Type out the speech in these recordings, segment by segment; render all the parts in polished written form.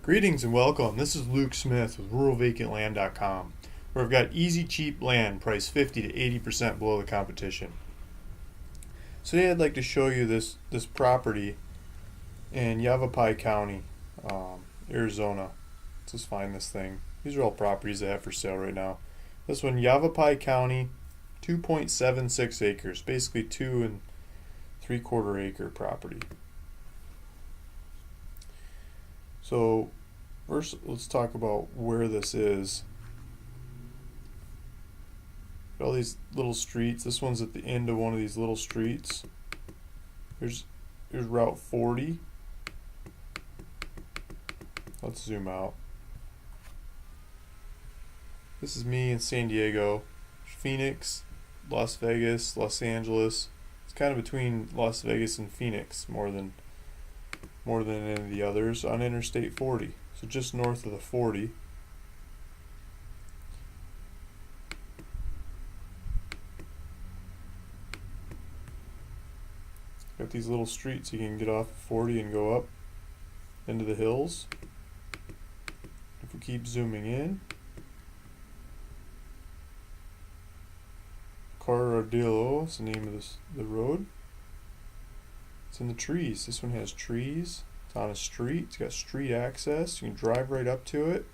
Greetings and welcome. This is Luke Smith with RuralVacantLand.com, where I've got easy, cheap land priced 50 to 80% below the competition. So today I'd like to show you this property in Yavapai County, Arizona. Let's just find this thing. These are all properties I have for sale right now. This one, Yavapai County, 2.76 acres, basically 2 3/4 acre property. So first, let's talk about where this is. All these little streets. This one's at the end of one of these little streets. Here's Route 40. Let's zoom out. This is me in San Diego, Phoenix, Las Vegas, Los Angeles. It's kind of between Las Vegas and Phoenix more than any of the others, on Interstate 40. So just north of the 40. Got these little streets you can get off of 40 and go up into the hills. If we keep zooming in, Corradillo is the name of the road. It's in the trees. This one has trees. It's on a street. It's got street access. You can drive right up to it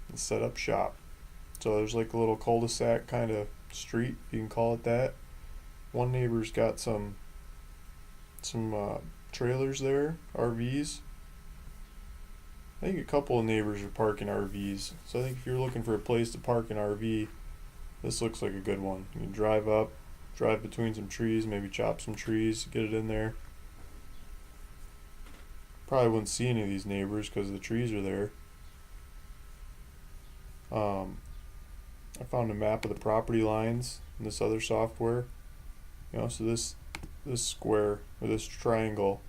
and set up shop. So there's like a little cul-de-sac kind of street, you can call it that. One neighbor's got some trailers there, RVs. I think a couple of neighbors are parking RVs. So I think if you're looking for a place to park an RV, this looks like a good one. You can drive up, drive between some trees, maybe chop some trees, get it in there. Probably wouldn't see any of these neighbors because the trees are there. I found a map of the property lines in this other software. So this square or this triangle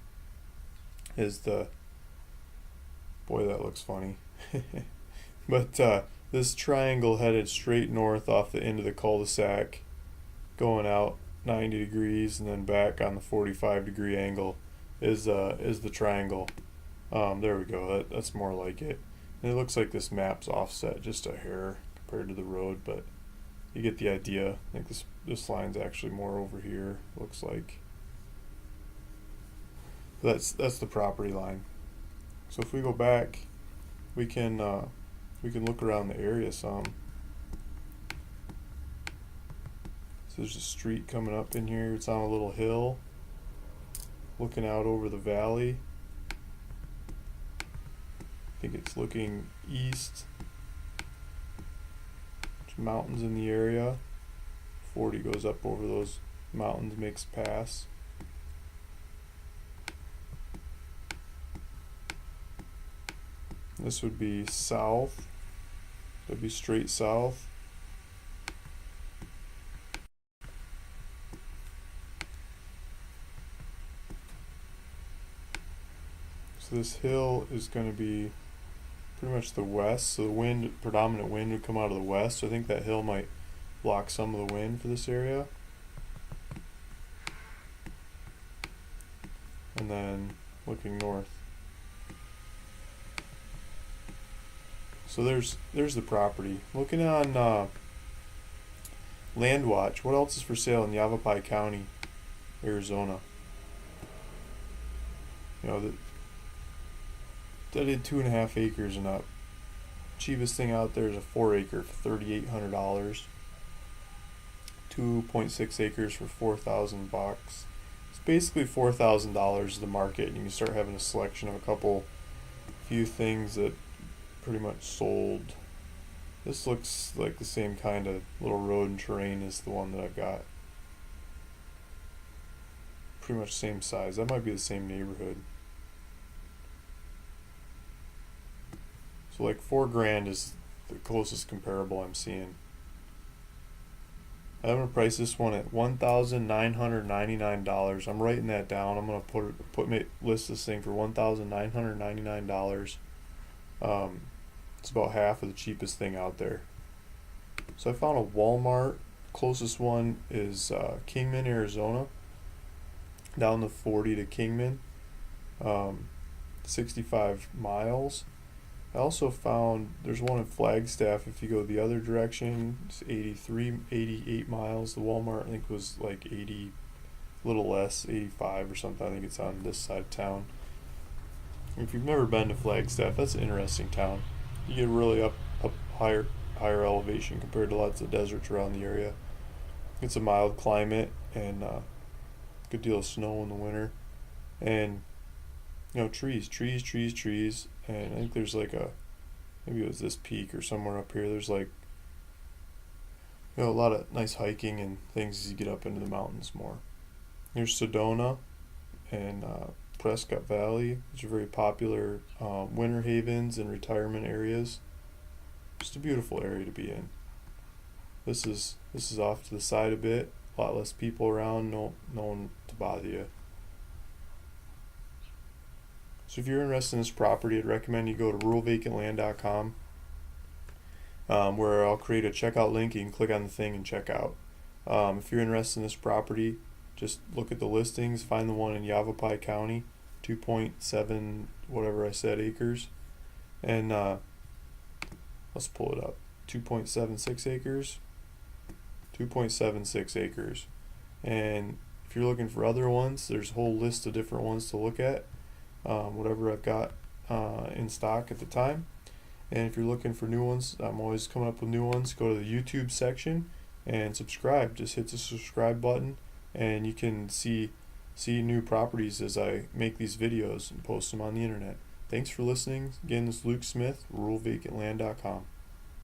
is the, boy, that looks funny. But this triangle headed straight north off the end of the cul-de-sac, going out 90 degrees and then back on the 45-degree angle is the triangle. There we go. That's more like it. And it looks like this map's offset just a hair compared to the road, but you get the idea. I think this line's actually more over here, looks like. That's the property line. So if we go back, we can look around the area some. So there's a street coming up in here. It's on a little hill, looking out over the valley. I think it's looking east. There's mountains in the area. 40 goes up over those mountains, makes a pass. This would be south. That'd be straight south. So this hill is going to be pretty much the west. So the predominant wind would come out of the west. So I think that hill might block some of the wind for this area. And then looking north. So there's the property. Looking on Land Watch, what else is for sale in Yavapai County, Arizona? That did 2.5 acres and up. Cheapest thing out there is a 4 acre for $3,800. 2.6 acres for $4,000. It's basically $4,000 is the market, and you can start having a selection of few things that pretty much sold. This looks like the same kind of little road and terrain as the one that I've got. Pretty much same size. That might be the same neighborhood. So like $4,000 is the closest comparable I'm seeing. I'm gonna price this one at $1,999. I'm writing that down. I'm gonna list this thing for $1,999. It's about half of the cheapest thing out there. So I found a Walmart. Closest one is Kingman, Arizona. Down the 40 to Kingman. 65 miles. I also found there's one in Flagstaff. If you go the other direction, it's 88 miles. The Walmart, I think, was like 80, a little less, 85 or something. I think it's on this side of town. If you've never been to Flagstaff, that's an interesting town. You get really up higher elevation compared to lots of deserts around the area. It's a mild climate and good deal of snow in the winter, and trees. And I think there's like maybe it was this peak or somewhere up here. There's like a lot of nice hiking and things as you get up into the mountains more. There's Sedona and Prescott Valley, which are very popular winter havens and retirement areas. Just a beautiful area to be in. This is off to the side a bit. A lot less people around. No one to bother you. So if you're interested in this property, I'd recommend you go to ruralvacantland.com, where I'll create a checkout link. You can click on the thing and check out. If you're interested in this property, just look at the listings. Find the one in Yavapai County, 2.7 whatever I said acres, and let's pull it up. 2.76 acres. 2.76 acres. And if you're looking for other ones, there's a whole list of different ones to look at. Whatever I've got in stock at the time. And if you're looking for new ones, I'm always coming up with new ones. Go to the YouTube section and subscribe. Just hit the subscribe button, and you can see new properties as I make these videos and post them on the internet. Thanks for listening. Again, this is Luke Smith, ruralvacantland.com.